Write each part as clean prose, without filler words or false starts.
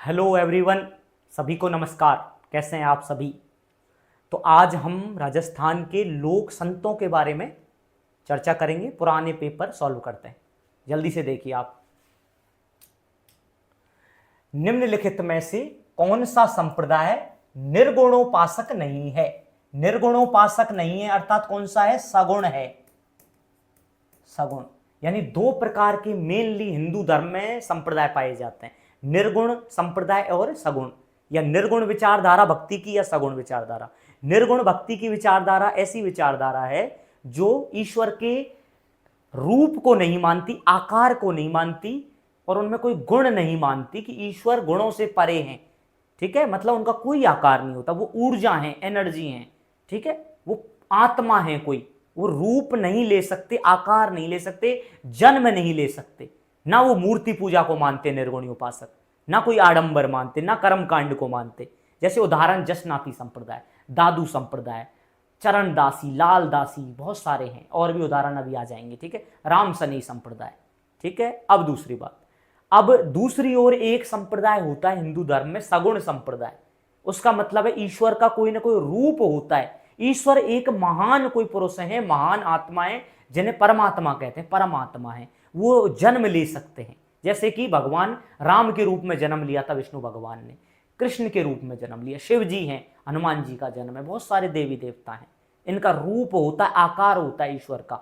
Hello everyone, सभी को नमस्कार। कैसे हैं आप सभी। तो आज हम राजस्थान के लोक संतों के बारे में चर्चा करेंगे। पुराने पेपर सॉल्व करते हैं। जल्दी से देखिए आप। निम्नलिखित में से कौन सा संप्रदाय निर्गुणोपासक नहीं है। निर्गुणोपासक नहीं है अर्थात कौन सा है, सगुण है। सगुण यानी दो प्रकार के मेनली हिंदू धर्म में संप्रदाय पाए जाते हैं, निर्गुण संप्रदाय और सगुण, या निर्गुण विचारधारा भक्ति की या सगुण विचारधारा। निर्गुण भक्ति की विचारधारा ऐसी विचारधारा है जो ईश्वर के रूप को नहीं मानती, आकार को नहीं मानती और उनमें कोई गुण नहीं मानती कि ईश्वर गुणों से परे हैं। ठीक है, मतलब उनका कोई आकार नहीं होता, वो ऊर्जा है, एनर्जी है। ठीक है, वो आत्मा है कोई, वो रूप नहीं ले सकते, आकार नहीं ले सकते, जन्म नहीं ले सकते। ना वो मूर्ति पूजा को मानते निर्गुणी उपासक, ना कोई आडंबर मानते, ना कर्मकांड को मानते। जैसे उदाहरण जसनाती संप्रदाय, दादू संप्रदाय, चरणदासी, लालदासी, बहुत सारे हैं और भी उदाहरण अभी आ जाएंगे। ठीक है, राम सनी संप्रदाय। ठीक है, अब दूसरी बात, अब दूसरी ओर एक संप्रदाय होता है हिंदू धर्म में, सगुण संप्रदाय। उसका मतलब है ईश्वर का कोई ना कोई रूप होता है। ईश्वर एक महान कोई पुरुष है, महान आत्माएं जिन्हें परमात्मा कहते हैं, परमात्मा है, वो जन्म ले सकते हैं। जैसे कि भगवान राम के रूप में जन्म लिया था विष्णु भगवान ने, कृष्ण के रूप में जन्म लिया, शिव जी हैं, हनुमान जी का जन्म है, बहुत सारे देवी देवता हैं। इनका रूप होता है, आकार होता है ईश्वर का।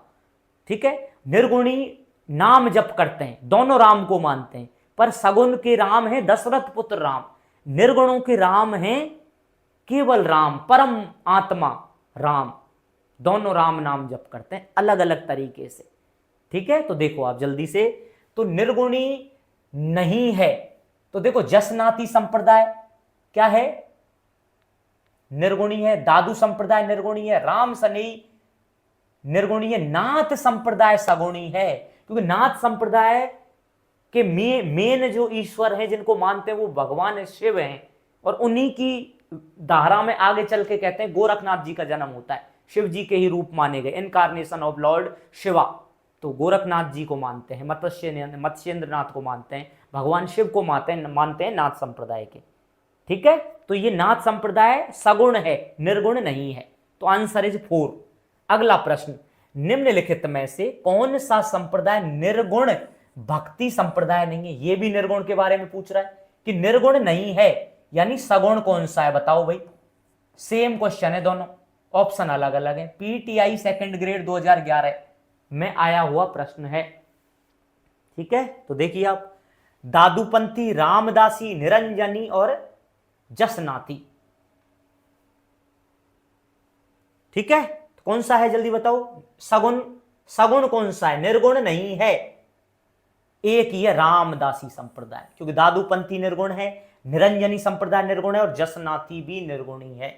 ठीक है, निर्गुणी नाम जप करते हैं, दोनों राम को मानते हैं, पर सगुण के राम है दशरथ पुत्र राम, निर्गुणों के राम है केवल राम, परम आत्मा राम। दोनों राम नाम जप करते हैं अलग अलग तरीके से। ठीक है, तो देखो आप जल्दी से, तो निर्गुणी नहीं है। तो देखो जसनाती संप्रदाय क्या है, निर्गुणी है। दादू संप्रदाय निर्गुणी है। राम सनेई निर्गुणी है। नाथ संप्रदाय सगुणी है, क्योंकि नाथ संप्रदाय के मेन जो ईश्वर हैं जिनको मानते हैं वो भगवान शिव हैं, और उन्हीं की धारा में आगे चल के कहते हैं गोरखनाथ जी का जन्म होता है, शिव जी के ही रूप माने गए, इनकारनेशन ऑफ लॉर्ड शिवा। तो गोरखनाथ जी को मानते हैं, मत्स्येंद्र नाथ को मानते हैं, भगवान शिव को मानते हैं नाथ संप्रदाय के। ठीक है, तो ये नाथ संप्रदाय सगुण है, निर्गुण नहीं है। तो आंसर इज 4। अगला प्रश्न, निम्नलिखित में से कौन सा संप्रदाय निर्गुण भक्ति संप्रदाय नहीं है। ये भी निर्गुण के बारे में पूछ रहा है कि निर्गुण नहीं है यानी सगुण कौन सा है, बताओ भाई। सेम क्वेश्चन है, दोनों ऑप्शन अलग अलग है। पीटीआई सेकंड ग्रेड 2011 में आया हुआ प्रश्न है। ठीक है, तो देखिए आप, दादूपंथी, रामदासी, निरंजनी और जसनाती। ठीक है, तो कौन सा है जल्दी बताओ। सगुण, सगुण कौन सा है, निर्गुण नहीं है। एक ही है रामदासी संप्रदाय, क्योंकि दादूपंथी निर्गुण है, निरंजनी संप्रदाय निर्गुण है और जसनाती भी निर्गुणी है।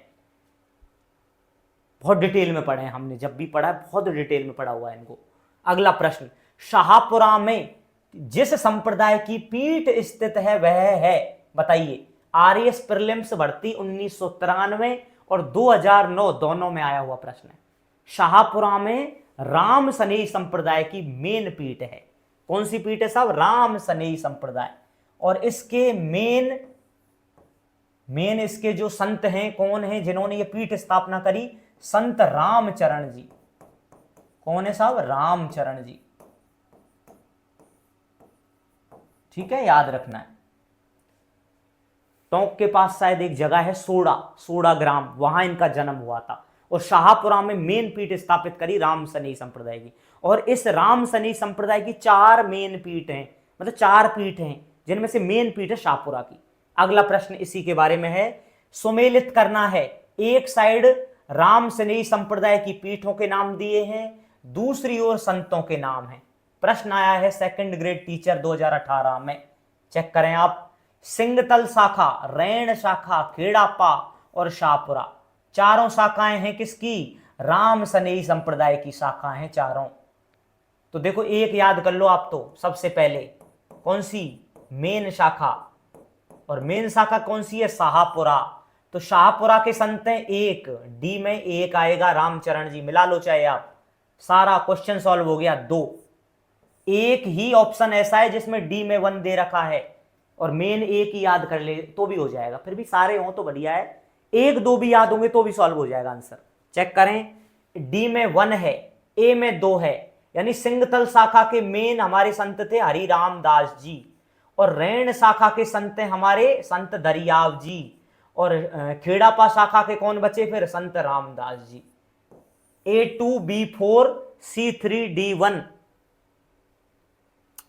बहुत डिटेल में पढ़े हैं हमने, जब भी पढ़ा है बहुत डिटेल में पढ़ा हुआ है इनको। अगला प्रश्न, शाहपुरा में जिस संप्रदाय की पीठ स्थित है वह है, बताइए। आरएस प्रीलिम्स भर्ती 1993 और 2009 दोनों में आया हुआ प्रश्न है। शाहपुरा में राम सनेई संप्रदाय की मेन पीठ है। कौन सी पीठ है साहब, राम सनेई संप्रदाय। और इसके मेन इसके जो संत हैं, कौन है जिन्होंने ये पीठ स्थापना करी, संत रामचरण जी। कौन है साहब, रामचरण जी। ठीक है, याद रखना है। टोंक के पास शायद एक जगह है सोड़ा ग्राम, वहां इनका जन्म हुआ था। और शाहपुरा में मेन पीठ स्थापित करी राम सनेई संप्रदाय की। और इस राम सनेई संप्रदाय की 4 मेन पीठ हैं, मतलब 4 पीठ हैं, जिनमें से मेन पीठ है शाहपुरा की। अगला प्रश्न इसी के बारे में है, सुमेलित करना है। एक साइड राम सनेई संप्रदाय की पीठों के नाम दिए हैं, दूसरी ओर संतों के नाम हैं। प्रश्न आया है सेकंड ग्रेड टीचर 2018 में, चेक करें आप। सिंगतल शाखा, रैण शाखा, खेड़ापा और शाहपुरा, चारों शाखाएं हैं किसकी, राम सनेई संप्रदाय की शाखा हैं चारों। तो देखो एक याद कर लो आप, तो सबसे पहले कौन सी, मेन शाखा। और मेन शाखा कौन सी है, शाहपुरा। तो शाहपुरा के संत हैं एक, डी में एक आएगा रामचरण जी, मिला लो चाहे आप, सारा क्वेश्चन सॉल्व हो गया। 2, एक ही ऑप्शन ऐसा है जिसमें डी में 1 दे रखा है, और मेन एक ही याद कर ले तो भी हो जाएगा, फिर भी सारे हों तो बढ़िया है, एक दो भी याद होंगे तो भी सॉल्व हो जाएगा आंसर। चेक करें, डी में 1 है, ए में 2 है, यानी सिंगतल शाखा के मेन हमारे संत थे हरिराम दास जी, और रैन शाखा के संत हमारे संत दरियाव जी, और खेड़ापा शाखा के कौन बचे फिर, संत Ramdas ji. A2 B4 C3 D1।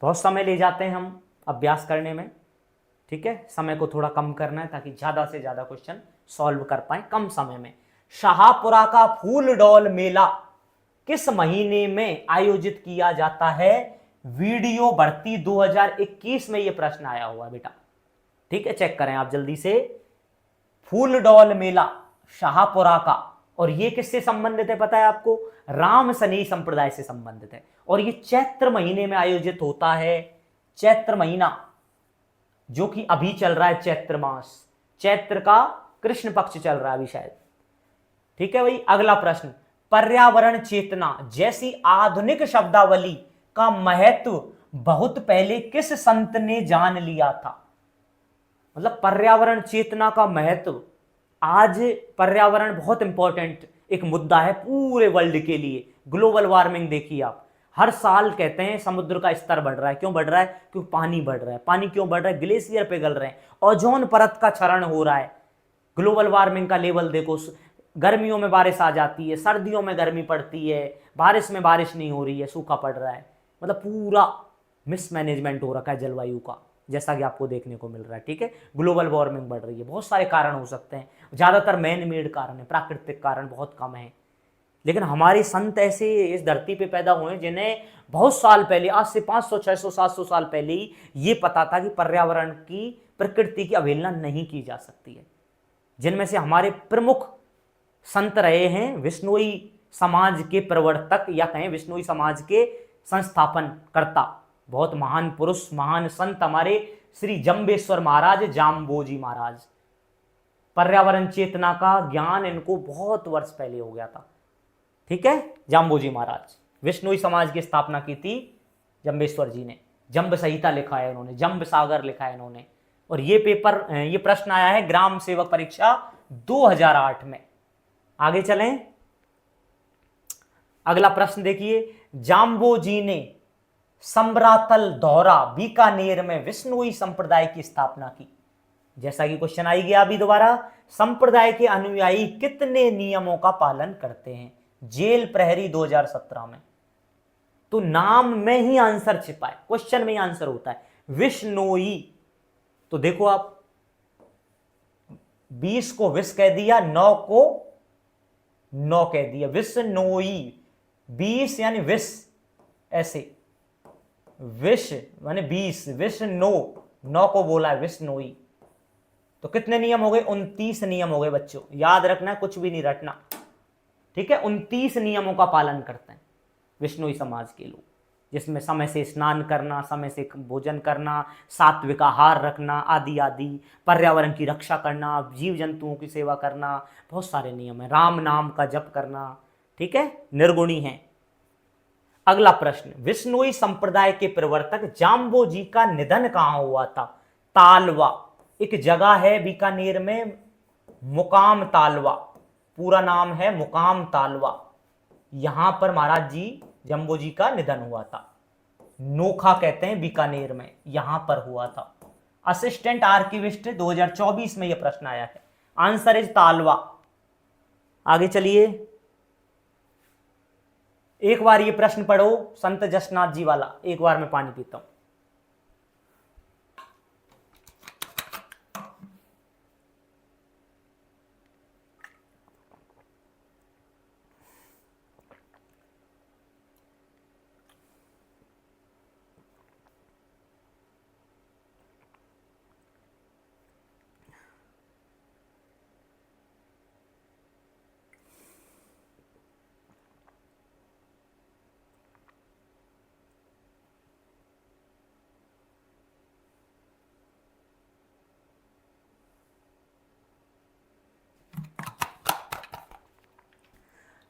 बहुत समय ले जाते हैं हम अभ्यास करने में, ठीक है, समय को थोड़ा कम करना है ताकि ज्यादा से ज्यादा क्वेश्चन सॉल्व कर पाए कम समय में। शाहपुरा का फूल डॉल मेला किस महीने में आयोजित किया जाता है? वीडियो बढ़ती 2021 में यह प्रश्न आया हुआ बेटा, ठीक है, चेक करें आप जल्दी से। फूल डॉल मेला शाहपुरा का, और ये किससे संबंधित है पता है आपको? राम सनेही संप्रदाय से संबंधित है, और ये चैत्र महीने में आयोजित होता है। चैत्र महीना जो कि अभी चल रहा है, चैत्र मास, चैत्र का कृष्ण पक्ष चल रहा है अभी शायद, ठीक है भाई। अगला प्रश्न, पर्यावरण चेतना जैसी आधुनिक शब्दावली का महत्व बहुत पहले किस संत ने जान लिया था? मतलब पर्यावरण चेतना का महत्व, आज पर्यावरण बहुत इंपॉर्टेंट एक मुद्दा है पूरे वर्ल्ड के लिए। ग्लोबल वार्मिंग देखिए आप, हर साल कहते हैं समुद्र का स्तर बढ़ रहा है। क्यों बढ़ रहा है? क्योंकि पानी बढ़ रहा है। पानी क्यों बढ़ रहा है? ग्लेशियर पिघल रहे हैं, ओजोन परत का क्षरण हो रहा है। ग्लोबल वार्मिंग का लेवल देखो, गर्मियों में बारिश आ जाती है, सर्दियों में गर्मी पड़ती है, बारिश में बारिश नहीं हो रही है, सूखा पड़ रहा है। मतलब पूरा मिसमैनेजमेंट हो रखा है जलवायु का, जैसा कि आपको देखने को मिल रहा है, ठीक है। ग्लोबल वार्मिंग बढ़ रही है, बहुत सारे कारण हो सकते हैं, ज़्यादातर मैन मेड कारण है, प्राकृतिक कारण बहुत कम है। लेकिन हमारे संत ऐसे इस धरती पे पैदा हुए जिन्हें बहुत साल पहले, आज से 500 600 700 साल पहले ही ये पता था कि पर्यावरण की, प्रकृति की अवहेलना नहीं की जा सकती है। जिनमें से हमारे प्रमुख संत रहे हैं विष्णुई समाज के प्रवर्तक, या कहें विष्णुई समाज के संस्थापनकर्ता, बहुत महान पुरुष, महान संत हमारे श्री जम्बेश्वर महाराज, जाम्बोजी महाराज। पर्यावरण चेतना का ज्ञान इनको बहुत वर्ष पहले हो गया था, ठीक है। जाम्बोजी महाराज, विष्णुई समाज की स्थापना की थी जम्बेश्वर जी ने। जम्ब संहिता लिखा है उन्होंने, जम्ब सागर लिखा है इन्होंने। और ये प्रश्न आया है ग्राम सेवक परीक्षा 2008 में। आगे चलें, अगला प्रश्न देखिए, जाम्बोजी ने सम्रातल दौरा बीकानेर में विष्णुई संप्रदाय की स्थापना की। जैसा कि क्वेश्चन आई गया अभी दोबारा, संप्रदाय के अनुयायी कितने नियमों का पालन करते हैं? जेल प्रहरी 2017 में। तो नाम में ही आंसर छिपा है, क्वेश्चन में ही आंसर होता है विष्णुई। तो देखो आप, 20 को विष कह दिया, 9 को 9 कह दिया, विष्णुई। 20 यानी विष, ऐसे विष माने 20, विष्णु, 9 को बोला है विष्णुई। तो कितने नियम हो गए? 29 नियम हो गए बच्चों, याद रखना, कुछ भी नहीं रटना, ठीक है। 29 नियमों का पालन करते हैं विष्णुई समाज के लोग, जिसमें समय से स्नान करना, समय से भोजन करना, सात्विक आहार रखना, आदि आदि, पर्यावरण की रक्षा करना, जीव जंतुओं की सेवा करना, बहुत सारे नियम है। राम नाम का जप करना, ठीक है, निर्गुणी है। अगला प्रश्न, विष्णुई संप्रदाय के प्रवर्तक जाम्बोजी का निधन कहां हुआ था? तालवा, एक जगह है बीकानेर में, मुकाम तालवा, पूरा नाम है मुकाम तालवा। यहां पर महाराज जी जम्बोजी का निधन हुआ था। नोखा कहते हैं बीकानेर में, यहां पर हुआ था। असिस्टेंट आर्किविस्ट 2024 में यह प्रश्न आया है। आंसर इज तालवा। आगे चलिए, एक बार ये प्रश्न पढ़ो संत जसनाथ जी वाला, एक बार मैं पानी पीता हूं।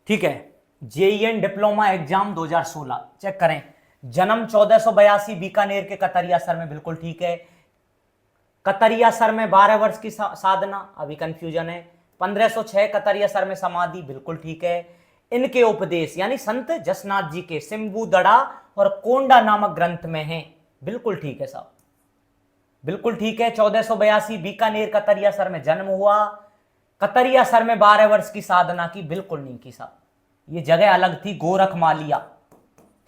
ठीक है, जेईएन डिप्लोमा एग्जाम 2016 चेक करें। जन्म 1482 बीकानेर के कतरिया सर में, बिल्कुल ठीक है। कतरिया सर में 12 वर्ष की साधना, अभी कंफ्यूजन है। 1506 कतरिया सर में समाधि, बिल्कुल ठीक है। इनके उपदेश यानी संत जसनाथ जी के सिम्बूदड़ा और कोंडा नामक ग्रंथ में हैं, बिल्कुल ठीक है साहब, बिल्कुल ठीक है। 1482 बीकानेर कतरिया सर में जन्म हुआ। कतरिया सर में 12 वर्ष की साधना की, बिल्कुल नहीं की साहब, ये जगह अलग थी, गोरखमालिया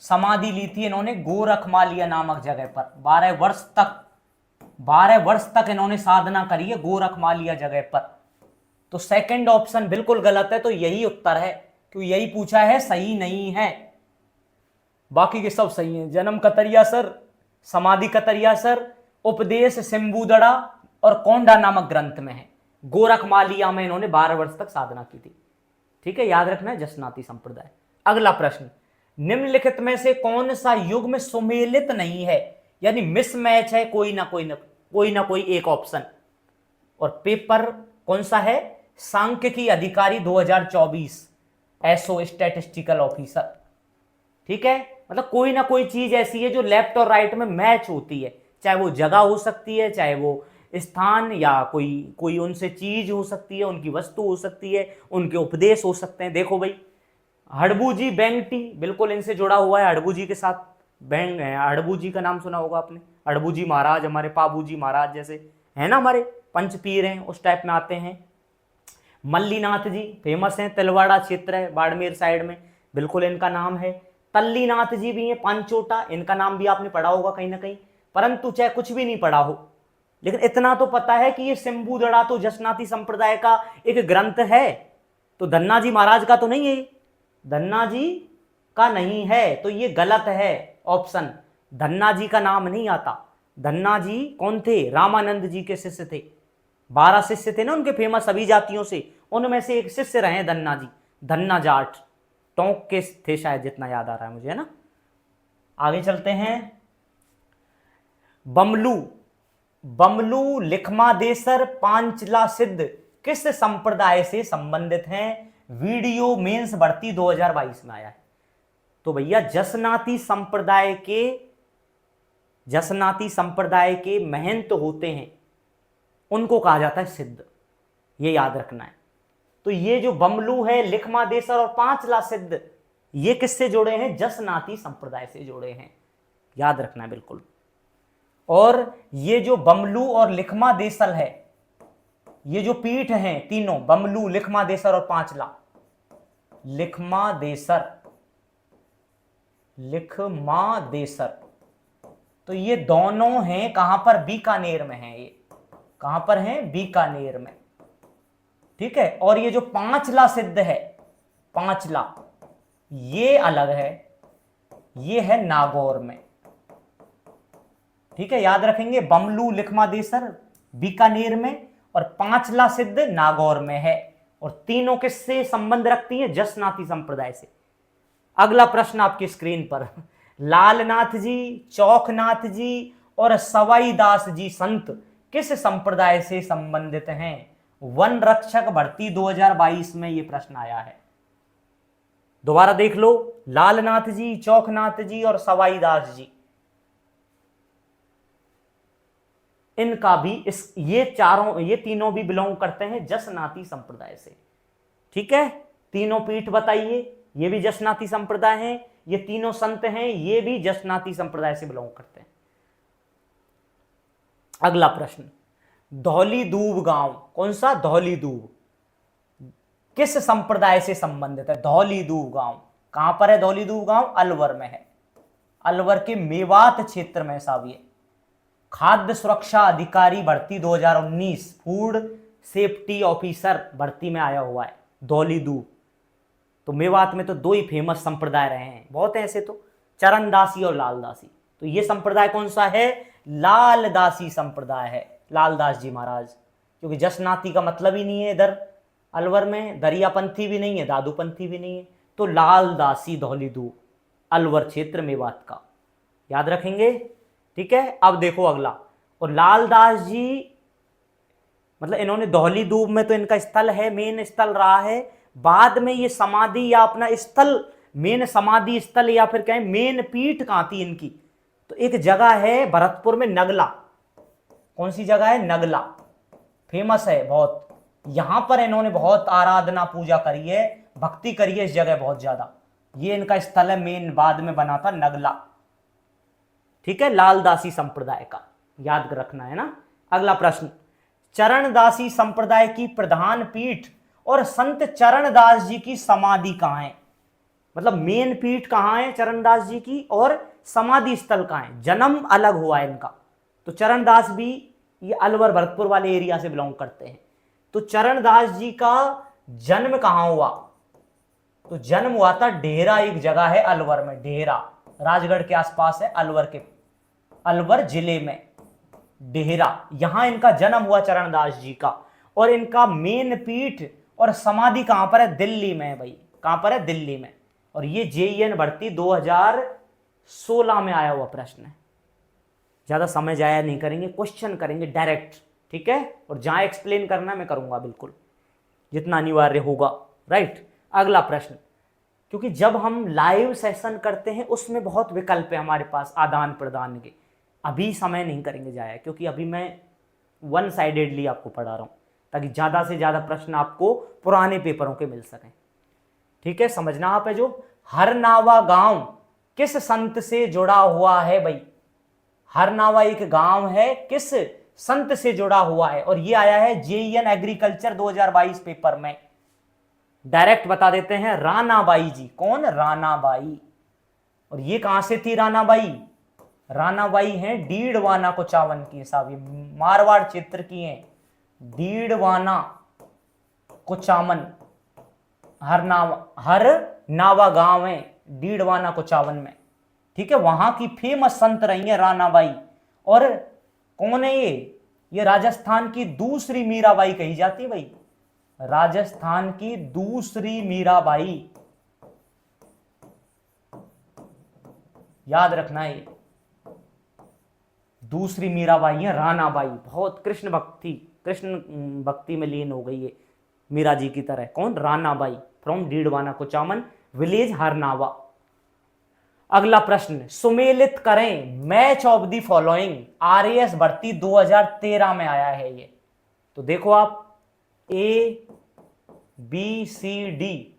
समाधि ली थी इन्होंने गोरखमालिया नामक जगह पर। 12 वर्ष तक इन्होंने साधना करी है गोरखमालिया जगह पर। तो सेकंड ऑप्शन बिल्कुल गलत है, तो यही उत्तर है, क्योंकि यही पूछा है, सही नहीं है, बाकी के सब सही हैं। जन्म कतरिया सर, समाधि कतरिया सर, उपदेश सिम्बूदड़ा और कोंडा नामक ग्रंथ में है। गोरखमालिया में इन्होंने 12 वर्ष तक साधना की थी, ठीक है, याद रखना है, जसनाती संप्रदाय। अगला प्रश्न, निम्नलिखित में से कौन सा युग्म सुमेलित नहीं है, यानी मिसमैच है, कोई ना कोई एक ऑप्शन। और पेपर कौन सा है, सांख्यिकी अधिकारी 2024, एसओ स्टैटिस्टिकल ऑफिसर, ठीक है। मतलब कोई ना कोई चीज ऐसी है जो लेफ्ट और राइट में मैच होती है, चाहे वो जगह हो सकती है, चाहे वो स्थान, या कोई उनसे चीज हो सकती है, उनकी वस्तु हो सकती है, उनके उपदेश हो सकते हैं। देखो भाई, हड़बू जी बेंगटी बिल्कुल इनसे जुड़ा हुआ है, हड़बू जी के साथ बैंग है। हड़बू जी का नाम सुना होगा आपने, हड़बू जी महाराज, हमारे पाबू जी महाराज जैसे है ना, हमारे पंचपीर हैं, उस टाइप में आते हैं। मल्लीनाथ जी फेमस हैं, तिलवाड़ा क्षेत्र है बाड़मेर साइड में, बिल्कुल इनका नाम है। तल्लीनाथ जी भी हैं पांचोटा, इनका नाम भी आपने पढ़ा होगा कहीं ना कहीं, परंतु चाहे कुछ भी नहीं पढ़ा हो, लेकिन इतना तो पता है कि ये सिम्बूदड़ा तो जसनाती संप्रदाय का एक ग्रंथ है। तो धन्ना जी महाराज का तो नहीं है, धन्ना जी का नहीं है, तो ये गलत है ऑप्शन। धन्ना जी का नाम नहीं आता। धन्ना जी कौन थे, रामानंद जी के शिष्य थे, 12 शिष्य थे ना उनके फेमस सभी जातियों से, उनमें से एक शिष्य रहे धन्ना जी, धन्ना जाट टोंक के थे शायद, जितना याद आ रहा है मुझे, है ना। आगे चलते हैं। बमलू लिखमादेसर पांचला सिद्ध किस संप्रदाय से संबंधित हैं, वीडियो मेंस भर्ती 2022 में आया है। तो भैया जसनाती संप्रदाय के महंत होते हैं, उनको कहा जाता है सिद्ध, ये याद रखना है। तो ये जो बमलू है, लिखमादेसर और पांचला सिद्ध, ये किससे जुड़े हैं, जसनाती संप्रदाय से जुड़े हैं, याद रखना है बिल्कुल। और ये जो बमलू और लिखमादेसर है, ये जो पीठ हैं तीनों, बमलू लिखमादेसर और पांचला, लिखमादेसर, तो ये दोनों हैं कहां पर, बीकानेर में हैं। ये कहां पर हैं, बीकानेर में, ठीक है। और ये जो पांचला सिद्ध है, पांचला, ये अलग है, ये है नागौर में, ठीक है, याद रखेंगे। बमलू लिखमादेसर बीकानेर में और पांचला सिद्ध नागौर में है, और तीनों किससे संबंध रखती हैं, जसनाती संप्रदाय से। अगला प्रश्न आपकी स्क्रीन पर, लालनाथ जी, चौखनाथ जी और सवाईदास जी संत किस संप्रदाय से संबंधित हैं, वन रक्षक भर्ती 2022 में यह प्रश्न आया है। दोबारा देख लो, लालनाथ जी, चौखनाथ जी और सवाईदास जी, इनका भी ये तीनों भी बिलोंग करते हैं जसनाती संप्रदाय से, ठीक है। तीनों पीठ बताइए, ये भी जसनाती संप्रदाय हैं, ये तीनों संत हैं, ये भी जसनाती संप्रदाय से बिलोंग करते हैं। अगला प्रश्न, धौलीदूब गांव, कौन सा, धौलीदूब, किस संप्रदाय से संबंधित है। धौलीदूब गांव कहां पर है, धौलीदूब गांव अलवर में है, अलवर के मेवात क्षेत्र में साहब। ये खाद्य सुरक्षा अधिकारी भर्ती 2019, फूड सेफ्टी ऑफिसर भर्ती में आया हुआ है धौलीदूब। तो मेवात में तो दो ही फेमस संप्रदाय रहे हैं, बहुत हैं ऐसे तो, चरणदासी और लालदासी। तो ये संप्रदाय कौन सा है, लालदासी संप्रदाय है, लालदास जी महाराज, क्योंकि जसनाती का मतलब ही नहीं है इधर अलवर में, दरियापंथी भी नहीं है, दादूपंथी भी नहीं है, तो लालदासी धौलीदूब अलवर क्षेत्र मेवात का, याद रखेंगे, ठीक है। अब देखो अगला, और लालदास जी मतलब इन्होंने धौलीदूब में तो इनका स्थल है, मेन स्थल रहा है, बाद में ये समाधि या अपना स्थल, मेन समाधि स्थल या फिर कहें मेन पीठ कहां थी इनकी, तो एक जगह है भरतपुर में नगला, कौन सी जगह है? नगला, फेमस है बहुत। यहां पर इन्होंने बहुत आराधना पूजा करी है, भक्ति करी है इस जगह बहुत ज्यादा। ये इनका स्थल है, मेन बाद में बना था नगला। ठीक है, लालदासी संप्रदाय का याद रखना है ना। अगला प्रश्न, चरणदासी संप्रदाय की प्रधान पीठ और संत चरणदास जी की समाधि कहां है? मतलब मेन पीठ कहां है चरणदास जी की और समाधि स्थल कहां है? जन्म अलग हुआ है इनका, तो चरणदास भी ये अलवर भरतपुर वाले एरिया से बिलोंग करते हैं। तो चरणदास जी का जन्म कहां हुआ? तो जन्म हुआ था डेहरा, एक जगह है अलवर में, डेहरा राजगढ़ के आसपास है, अलवर जिले में डेहरा, यहां इनका जन्म हुआ चरणदास जी का। और इनका मेन पीठ और समाधि कहां पर है? दिल्ली में है भाई। कहां पर है? दिल्ली में। और ये जेईएन भर्ती 2016 में आया हुआ प्रश्न है। ज्यादा समय जाया नहीं करेंगे, क्वेश्चन करेंगे डायरेक्ट, ठीक है। और जहां एक्सप्लेन करना मैं करूंगा बिल्कुल, जितना अनिवार्य होगा, राइट। अगला प्रश्न, क्योंकि जब हम लाइव सेशन करते हैं उसमें बहुत विकल्प है हमारे पास आदान प्रदान के, अभी समय नहीं करेंगे जाया, क्योंकि अभी मैं वन साइडेडली आपको पढ़ा रहा हूं, ताकि ज़्यादा से ज़्यादा प्रश्न आपको पुराने पेपरों के मिल सकें। ठीक है, समझना आप है। जो हरनावा गांव किस संत से जुड़ा हुआ है भाई? हरनावा एक गांव है, किस संत से जुड़ा हुआ है? और ये आया है जेईएन एग्रीकल्चर 2022 पेपर में। डायरेक्ट बता देते हैं, रानाबाई जी। कौन? रानाबाई। और ये कहां से थी रानाबाई? रानाबाई हैं डीडवाना कुचावन की, साहब ये मारवाड़ क्षेत्र की हैं। डीडवाना कुचामन, हरनावा गांव है डीडवाना कुचावन में। ठीक है, वहां की फेमस संत रही है रानाबाई। और कौन है ये राजस्थान की दूसरी मीराबाई कही जाती है भाई, राजस्थान की दूसरी मीराबाई, याद रखना है। दूसरी मीराबाई है रानाबाई, बहुत कृष्ण भक्ति में लीन हो गई है मीरा जी की तरह। कौन? Ranabai, from Didwana Kuchaman, village Harnawa. अगला प्रश्न, सुमेलित करें match of the following. RAS भर्ती 2013 में आया है ये। तो देखो आप, ए बी सी डी,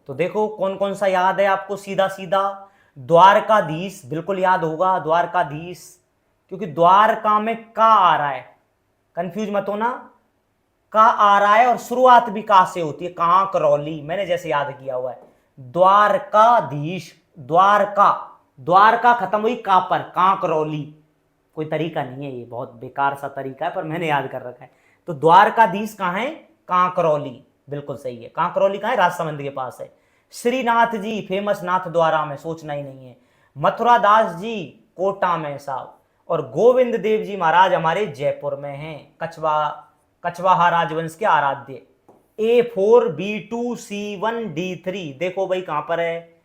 तो देखो कौन कौन सा याद है आपको? सीधा सीधा द्वारकाधीश, बिल्कुल याद होगा द्वारकाधीश, क्योंकि द्वारका में का आ रहा है, कंफ्यूज मत होना, का आ रहा है और शुरुआत भी का से होती है, कहां करौली, मैंने जैसे याद किया हुआ है। द्वारकाधीश, द्वारका खत्म हुई का पर, कहां करौली। कोई तरीका नहीं है, ये बहुत बेकार सा तरीका है, पर मैंने याद कर रखा है। तो द्वारकाधीश कहां है? कांकरौली, बिल्कुल सही है। कांकरौली कहां है? राजसमंद के पास है। श्रीनाथ जी फेमस नाथ द्वारा में, सोचना ही नहीं है। मथुरा दास जी कोटा में साहब। और गोविंद देव जी महाराज हमारे जयपुर में हैं, कछवाहा राजवंश के आराध्य। A4 B2 C1 D3, देखो भाई कहां पर है?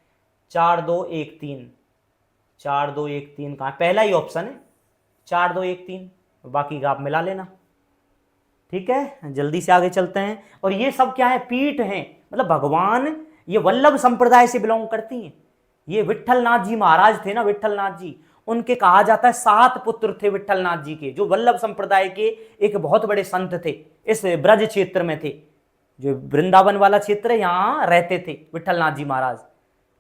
4 2 1 3, 4 2 1 3 कहां? पहला ही ऑप्शन है 4 2 1 3, बाकी का आप मिला लेना। ठीक है, जल्दी से आगे चलते हैं। और ये सब क्या है? पीठ हैं, मतलब भगवान, ये वल्लभ संप्रदाय से बिलोंग करती हैं। ये विट्ठलनाथ जी महाराज थे ना, विट्ठलनाथ जी, उनके कहा जाता है 7 पुत्र थे विट्ठलनाथ जी के, जो वल्लभ संप्रदाय के एक बहुत बड़े संत थे, इस ब्रज क्षेत्र में थे, जो वृंदावन वाला क्षेत्र है, यहां रहते थे विट्ठलनाथ जी महाराज।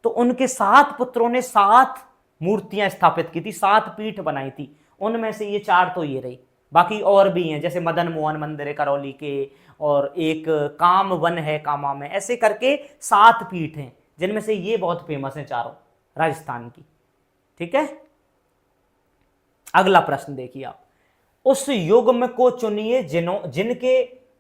तो उनके 7 पुत्रों ने 7 मूर्तियां स्थापित की थी, 7 पीठ बनाई थी। उनमें से ये 4 तो ये रही, बाकी और भी हैं, जैसे मदन मोहन मंदिर है करौली के, और एक काम वन है कामा में, ऐसे करके 7 पीठ हैं, जिनमें से ये बहुत फेमस हैं चारों राजस्थान की। ठीक है, अगला प्रश्न देखिए आप, उस युग्म को चुनिए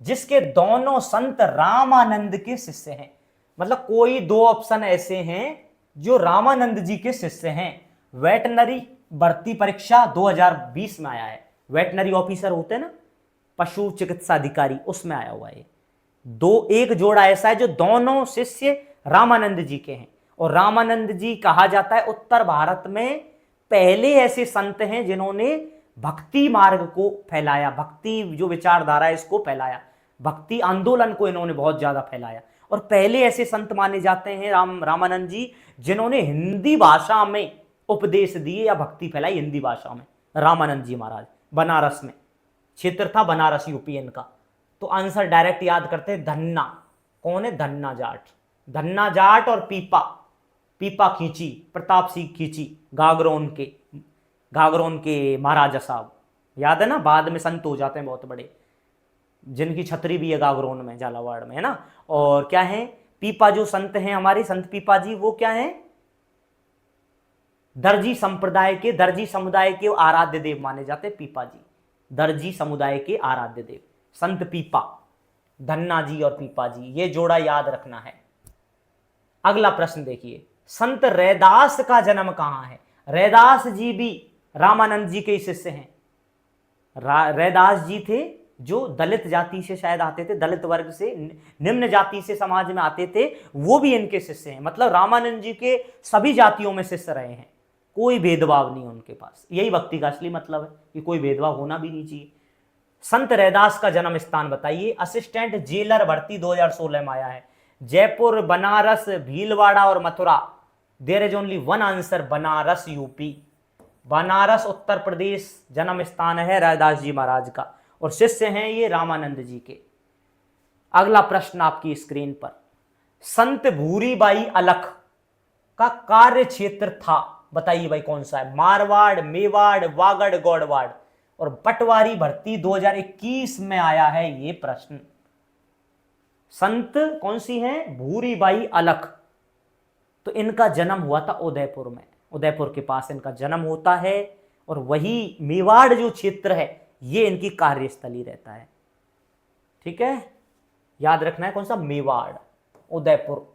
जिसके दोनों संत रामानंद के शिष्य हैं। मतलब कोई 2 ऑप्शन ऐसे हैं जो रामानंद जी के शिष्य हैं। वेटनरी भर्ती परीक्षा 2020 में आया है, वेटनरी ऑफिसर होते हैं ना, पशु चिकित्सा अधिकारी, उसमें आया हुआ है। एक जोड़ा ऐसा है जो दोनों शिष्य रामानंद जी के हैं। और रामानंद जी कहा जाता है उत्तर भारत में पहले ऐसे संत हैं जिन्होंने भक्ति मार्ग को फैलाया, भक्ति जो विचारधारा है इसको फैलाया, भक्ति आंदोलन को इन्होंने बहुत ज्यादा फैलाया। और पहले ऐसे संत माने जाते हैं रामानंद जी, जिन्होंने हिंदी भाषा में उपदेश दिए या भक्ति फैलाई हिंदी भाषा में। रामानंद जी महाराज। बनारस में क्षेत्र था, बनारस यूपी इनका। तो आंसर डायरेक्ट याद करते हैं, धन्ना। कौन है? धन्ना जाट। धन्ना जाट और पीपा, पीपा खींची, प्रताप सिंह खींची, घाघरोन के महाराजा साहब, याद है ना, बाद में संत हो जाते हैं बहुत बड़े, जिनकी छतरी भी है गागरोन में, झालावाड़ में, है ना। और क्या है? पीपा जो संत हैं हमारे, संत पीपा जी, वो क्या है? दर्जी संप्रदाय के, दर्जी समुदाय के आराध्य देव माने जाते हैं पीपा जी। दर्जी समुदाय के आराध्य देव संत पीपा, धन्ना जी और पीपा जी, ये जोड़ा याद रखना है। अगला प्रश्न देखिए, संत रैदास का जन्म कहां है? रैदास जी भी रामानंद जी के शिष्य हैं। रैदास जी थे जो दलित जाति से शायद आते थे, दलित वर्ग से, निम्न जाति से समाज में आते थे, वो भी इनके शिष्य हैं। मतलब रामानंद जी के सभी जातियों में शिष्य रहे हैं, कोई भेदभाव नहीं उनके पास। यही भक्ति का असली मतलब है कि कोई भेदभाव होना भी नहीं चाहिए। संत रैदास का जन्म स्थान बताइए। असिस्टेंट जेलर भर्ती 2016 में आया है। जयपुर, बनारस, भीलवाड़ा और Mathura. There is only one answer, Banaras UP. Banaras Uttar Pradesh जन्म स्थान है रैदास जी महाराज का, और शिष्य हैं ये रामानंद जी के। अगला प्रश्न आपकी स्क्रीन पर, संत भूरीबाई अलख का कार्य क्षेत्र था, बताइए भाई कौन सा है? मारवाड़, मेवाड़, वागड़, गौड़वाड़। और पटवारी भर्ती 2021 में आया है ये प्रश्न। संत कौन सी हैं? भूरीबाई अलख। तो इनका जन्म हुआ था उदयपुर में, उदयपुर के पास इनका जन्म होता है, और वही मेवाड़ जो क्षेत्र है ये इनकी कार्यस्थली रहता है। ठीक है, याद रखना है कौन सा? मेवाड़, उदयपुर।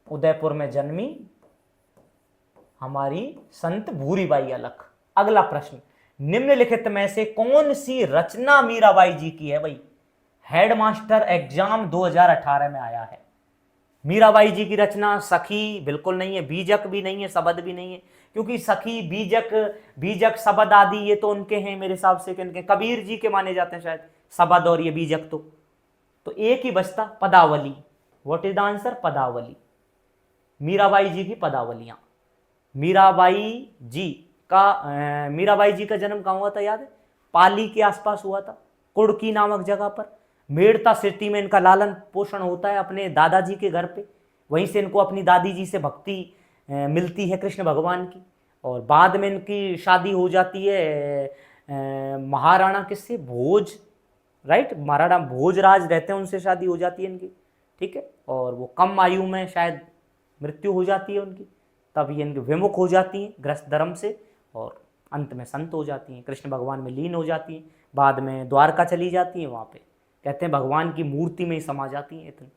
उदयपुर में जन्मी हमारी संत भूरीबाई अलख। अगला प्रश्न, निम्नलिखित में से कौन सी रचना मीराबाई जी की है भाई? हेडमास्टर एग्जाम 2018 में आया है। मीराबाई जी की रचना सखी बिल्कुल नहीं है, बीजक भी नहीं है, शबद भी नहीं है, क्योंकि सखी, बीजक शबद आदि ये तो उनके हैं मेरे हिसाब से, किनके? कबीर जी के माने जाते हैं शायद शबद और ये बीजक। तो एक ही बचता, पदावली। What is the answer? पदावली। मीराबाई जी की पदावलियां। मीराबाई जी का जन्म कहां हुआ था याद है? पाली के आसपास हुआ था, कुड़की नामक जगह पर। मेड़ता सिटी में इनका लालन पोषण होता है अपने दादाजी के घर पे, वहीं से इनको अपनी दादी जी से भक्ति मिलती है कृष्ण भगवान की। और बाद में इनकी शादी हो जाती है महाराणा किससे? भोज, राइट, महाराणा भोजराज रहते हैं, उनसे शादी हो जाती है इनकी। ठीक है, और वो कम आयु में शायद मृत्यु हो जाती है उनकी, तब ये इनके विमुख हो जाती हैं ग्रस्त धर्म से, और अंत में संत हो जाती हैं, कृष्ण भगवान में लीन हो जाती हैं। बाद में द्वारका चली जाती हैं, वहाँ पे कहते हैं भगवान की मूर्ति में ही समा जाती हैं। इतनी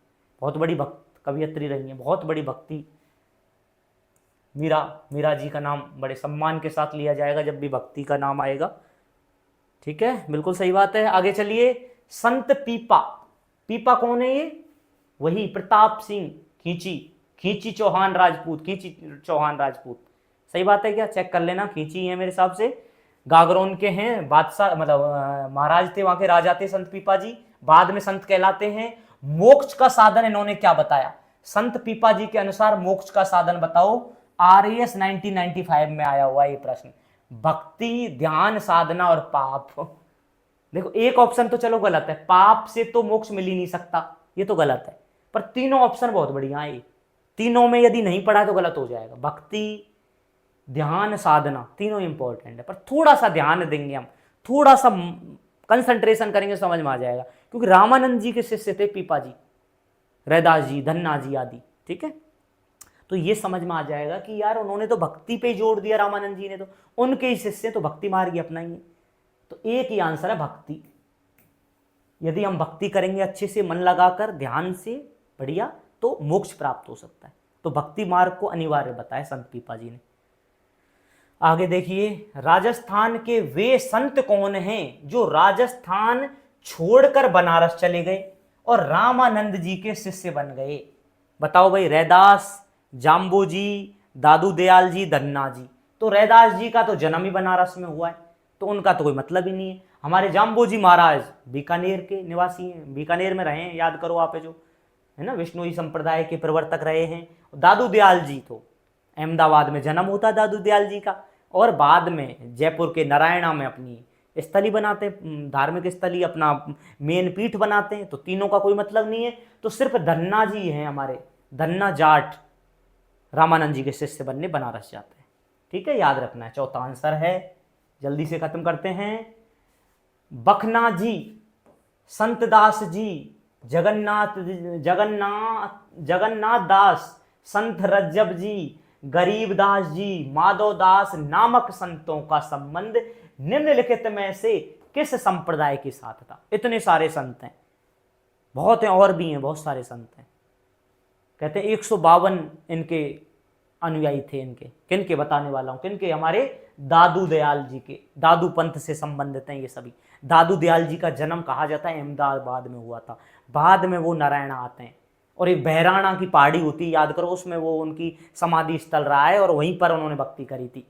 बहुत बड़ी भक्त कवियत्री रही हैं, बहुत बड़ी भक्ति। मीरा जी का नाम बड़े सम्मान के साथ लिया जाएगा जब भी भक्ति का नाम आएगा। ठीक है, बिल्कुल सही बात है। आगे चलिए, संत पीपा। पीपा कौन है ये? वही प्रताप सिंह खींची चौहान राजपूत। सही बात है क्या? चेक कर लेना, खींची है मेरे हिसाब से, गागरोन के हैं, बादशाह मतलब महाराज थे, वहां के राजा थे संत पीपा जी, बाद में संत कहलाते हैं। मोक्ष का साधन इन्होंने क्या बताया? संत पीपा जी के अनुसार मोक्ष का साधन बताओ। RAS 1995 में आया हुआ ये प्रश्न। भक्ति, ध्यान, साधना और पाप। देखो एक ऑप्शन तो चलो गलत है, पाप से तो मोक्ष मिल ही नहीं सकता, ये तो गलत है, पर तीनों ऑप्शन बहुत बढ़िया है। तीनों में यदि नहीं पढ़ा तो गलत हो जाएगा। भक्ति, ध्यान, साधना, तीनों इंपॉर्टेंट है, पर थोड़ा सा ध्यान देंगे हम, थोड़ा सा कंसंट्रेशन करेंगे, समझ में आ जाएगा। क्योंकि रामानंद जी के शिष्य थे पीपा जी, रैदास जी, धन्ना जी आदि। ठीक है, तो ये समझ में आ जाएगा कि यार उन्होंने तो भक्ति पे जोड़ दिया, रामानंद जी ने, तो उनके ही शिष्य तो भक्ति मार्ग ही अपनाएंगे। तो एक ही आंसर है भक्ति। यदि हम भक्ति करेंगे अच्छे से, मन लगाकर, ध्यान से, बढ़िया, तो मोक्ष प्राप्त हो सकता है। तो भक्ति मार्ग को अनिवार्य बताया संत पीपा जी ने। आगे देखिए, राजस्थान के वे संत कौन हैं जो राजस्थान छोड़कर बनारस चले गए और रामानंद जी के शिष्य बन गए? बताओ भाई। रैदास, जाम्बू जी, दादू दयाल जी, धन्ना जी। तो रैदास जी का तो जन्म ही बनारस में हुआ है, तो उनका तो कोई मतलब ही नहीं है। हमारे जाम्बू जी महाराज बीकानेर के निवासी हैं, बीकानेर में रहे हैं, याद करो आप, जो है ना विष्णुई संप्रदाय के प्रवर्तक रहे हैं। दादू दयाल जी तो अहमदाबाद में जन्म होता दादू दयाल जी का, और बाद में जयपुर के नारायणा में अपनी स्थली बनाते हैं, धार्मिक स्थली अपना मेन पीठ बनाते हैं। तो तीनों का कोई मतलब नहीं है, तो सिर्फ धन्ना जी हैं हमारे, धन्ना जाट रामानंद जी के शिष्य बनने बनारस जाते हैं। ठीक है, याद रखना है। चौथा आंसर है, जल्दी से खत्म करते हैं। बखना जी, संतदास जी, जगन्नाथ दास, संत रज्जब जी, गरीबदास जी, माधव दास नामक संतों का संबंध निम्नलिखित में से किस संप्रदाय के साथ था? इतने सारे संत हैं, बहुत हैं, और भी हैं, बहुत सारे संत हैं। कहते हैं 152 इनके अनुयायी थे। इनके किनके बताने वाला हूं, किनके? हमारे दादू दयाल जी के, दादू पंथ से संबंधित हैं ये सभी। दादू दयाल जी का जन्म कहा जाता है अहमदाबाद में हुआ था, बाद में वो नारायणा आते हैं। और एक बहराणा की पहाड़ी होती है, याद करो, उसमें वो उनकी समाधि स्थल रहा है और वहीं पर उन्होंने भक्ति करी थी,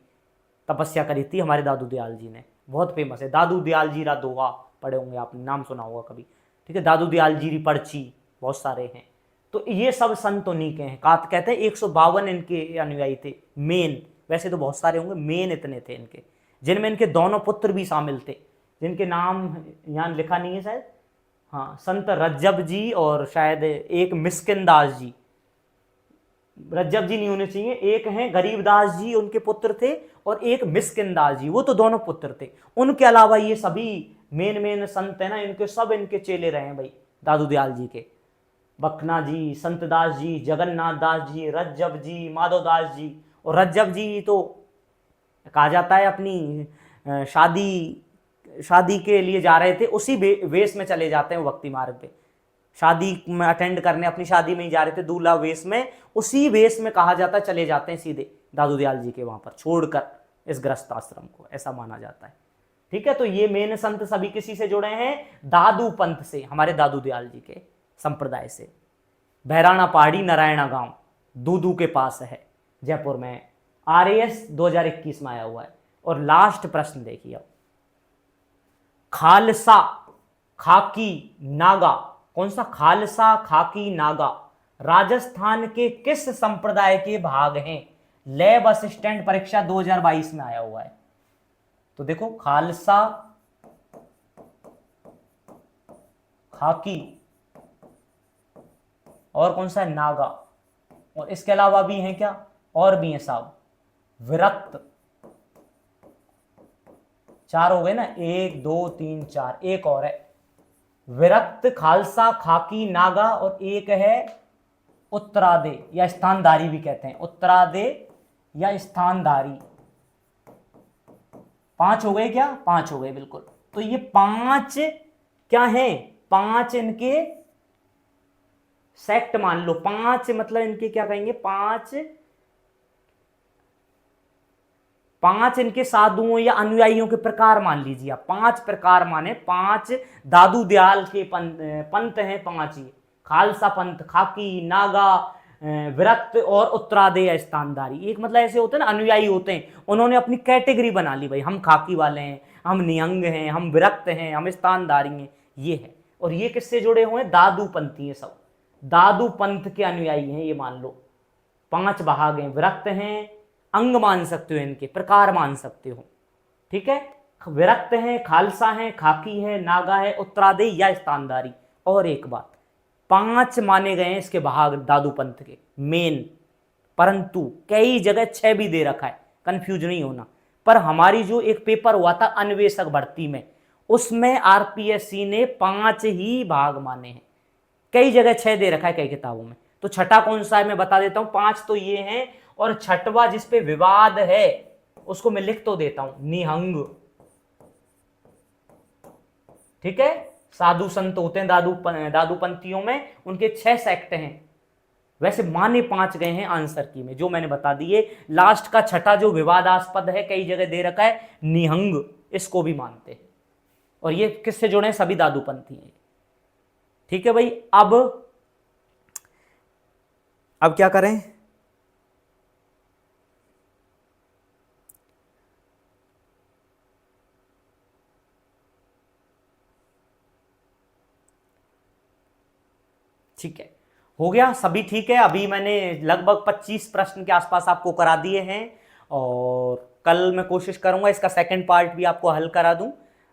तपस्या करी थी हमारे दादू दयाल जी ने। बहुत फेमस है दादू दयाल जी रा दोहा, पढ़े होंगे आपने, नाम सुना होगा कभी। ठीक है, दादू दयाल जी री पर्ची, बहुत सारे हैं। तो ये सब संत उन्हीं के हैं। कहते हैं 152 इनके अनुयायी थे मेन, वैसे तो बहुत सारे होंगे, मेन इतने थे इनके, जिनमें इनके दोनों पुत्र भी शामिल थे, जिनके नाम यहाँ लिखा नहीं है शायद। हाँ, संत रज्जब जी और शायद एक मिस्किन दास जी, रज्जब जी नहीं होने चाहिए, एक हैं गरीबदास जी उनके पुत्र थे, और एक मिस्किन दास जी, वो तो दोनों पुत्र थे। उनके अलावा ये सभी मेन संत है ना, इनके सब इनके चेले रहे हैं भाई, दादू दयाल जी के। बखना जी, संतदास जी, जगन्नाथ दास जी, रज्जब जी, माधव दास जी। और रज्जब जी तो कहा जाता है अपनी शादी के लिए जा रहे थे, उसी वेश में चले जाते हैं वो भक्ति मार्ग पे, शादी में अटेंड करने, अपनी शादी में ही जा रहे थे दूल्हा वेश में, उसी वेश में कहा जाता है चले जाते हैं सीधे दादू दयाल जी के वहां पर, छोड़कर इस गृहस्थ आश्रम को, ऐसा माना जाता है। ठीक है, तो ये मेन संत सभी किसी से जुड़े हैं? दादू पंथ से, हमारे दादू दयाल जी के संप्रदाय से। बहराणा पहाड़ी नारायणा गांव दूदू के पास है, जयपुर में। RAS 2021 में आया हुआ है। और लास्ट प्रश्न देखिए अब, खालसा खाकी नागा, कौन सा? खालसा खाकी नागा राजस्थान के किस संप्रदाय के भाग हैं? लैब असिस्टेंट परीक्षा 2022 में आया हुआ है। तो देखो, खालसा खाकी, और कौन सा है? नागा। और इसके अलावा भी हैं क्या? और भी हैं साहब, विरक्त। 4 हो गए ना, 1 2 3 4, एक और है विरक्त, खालसा, खाकी, नागा, और एक है उत्तरादे या स्थानधारी भी कहते हैं, उत्तरादे या स्थानधारी। 5 हो गए क्या? 5 हो गए, बिल्कुल। तो ये 5 क्या हैं? 5 इनके सेक्ट मान लो, 5 मतलब इनके क्या कहेंगे? 5 इनके साधुओं या अनुयायियों के प्रकार मान लीजिए आप, 5 प्रकार माने, 5 दादू दयाल के पंथ हैं, 5 ही, खालसा पंथ, खाकी, नागा, विरक्त और उत्तरादे या स्थानधारी। एक मतलब ऐसे होते हैं ना, अनुयायी होते हैं, उन्होंने अपनी कैटेगरी बना ली, भाई हम खाकी वाले हैं, हम निहंग हैं, हम विरक्त हैं, हम स्थानधारी हैं, ये है। और ये किससे जुड़े हुए हैं? दादू पंथी हैं सब, दादू पंथ के अनुयायी हैं ये, मान लो। 5 भाग हैं, विरक्त हैं, अंग मान सकते हो, इनके प्रकार मान सकते हो। ठीक है, विरक्त हैं, खालसा हैं, खाकी है, नागा है, उत्तरादे या स्थानधारी। और एक बात, 5 माने गए हैं इसके भाग दादू पंथ के मेन, परंतु कई जगह 6 भी दे रखा है, कंफ्यूज नहीं होना। पर हमारी जो एक पेपर हुआ था अन्वेषक भर्ती में, उसमें RPSC ने 5 ही भाग माने हैं, कई जगह 6 दे रखा है कई किताबों में। तो छठा कौन सा है मैं बता देता हूं, 5 तो ये हैं, और छठवा जिसपे विवाद है उसको मैं लिख तो देता हूं, निहंग। ठीक है, साधु संत होते हैं दादूपंथियों में, उनके 6 सेक्ट हैं, वैसे माने 5 गए हैं आंसर की में, जो मैंने बता दिए। लास्ट का छठा जो विवादास्पद है, कई जगह दे रखा है, निहंग, इसको भी मानते हैं। और ये किससे जुड़े हैं? सभी दादूपंथी हैं। ठीक है भाई, अब क्या करें? ठीक है, हो गया, सभी ठीक है। अभी मैंने लगभग 25 प्रश्न के आसपास आपको करा दिए हैं, और कल मैं कोशिश करूंगा इसका सेकंड पार्ट भी आपको हल करा दूं।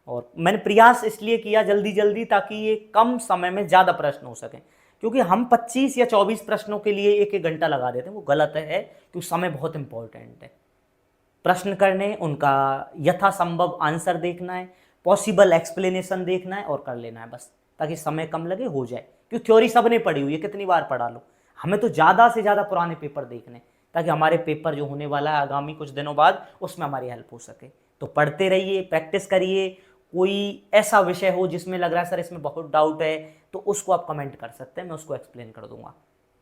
और मैंने प्रयास इसलिए किया जल्दी जल्दी ताकि ये कम समय में ज़्यादा प्रश्न हो सकें, क्योंकि हम 25 या 24 प्रश्नों के लिए एक एक घंटा लगा देते हैं, वो गलत है, क्योंकि समय बहुत इंपॉर्टेंट है। प्रश्न करने, उनका यथासंभव आंसर देखना है, पॉसिबल एक्सप्लेनेशन देखना है और कर लेना है बस, ताकि समय कम लगे, हो जाए। क्योंकि थ्योरी सबने पढ़ी हुई है, कितनी बार पढ़ा लो। हमें तो ज़्यादा से ज़्यादा पुराने पेपर देखने, ताकि हमारे पेपर जो होने वाला है आगामी कुछ दिनों बाद, उसमें हमारी हेल्प हो सके। तो पढ़ते रहिए, प्रैक्टिस करिए। कोई ऐसा विषय हो जिसमें लग रहा है सर इसमें बहुत डाउट है, तो उसको आप कमेंट कर सकते हैं, मैं उसको एक्सप्लेन कर दूंगा।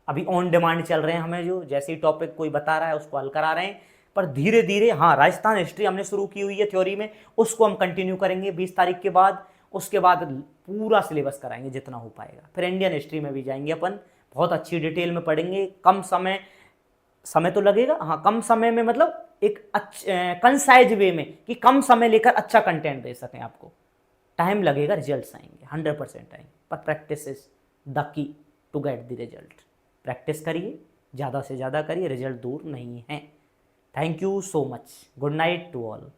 अभी ऑन डिमांड चल रहे हैं, हमें जो जैसे ही टॉपिक कोई बता रहा है उसको हल करा रहे हैं। पर धीरे धीरे, हाँ, राजस्थान हिस्ट्री हमने शुरू की हुई है थ्योरी में, उसको हम कंटिन्यू करेंगे 20 तारीख के बाद। उसके बाद पूरा सिलेबस कराएंगे जितना हो पाएगा। फिर इंडियन हिस्ट्री में भी जाएंगे अपन, बहुत अच्छी डिटेल में पढ़ेंगे। कम समय तो लगेगा, हाँ, कम समय में, मतलब एक कंसाइज वे में, कि कम समय लेकर अच्छा कंटेंट दे सकें आपको। टाइम लगेगा, रिजल्ट्स आएंगे 100% आएंगे, पर practice is the key to get the result. Practice करिए, ज़्यादा से ज़्यादा करिए, रिजल्ट दूर नहीं है। Thank you so much. Good night to all.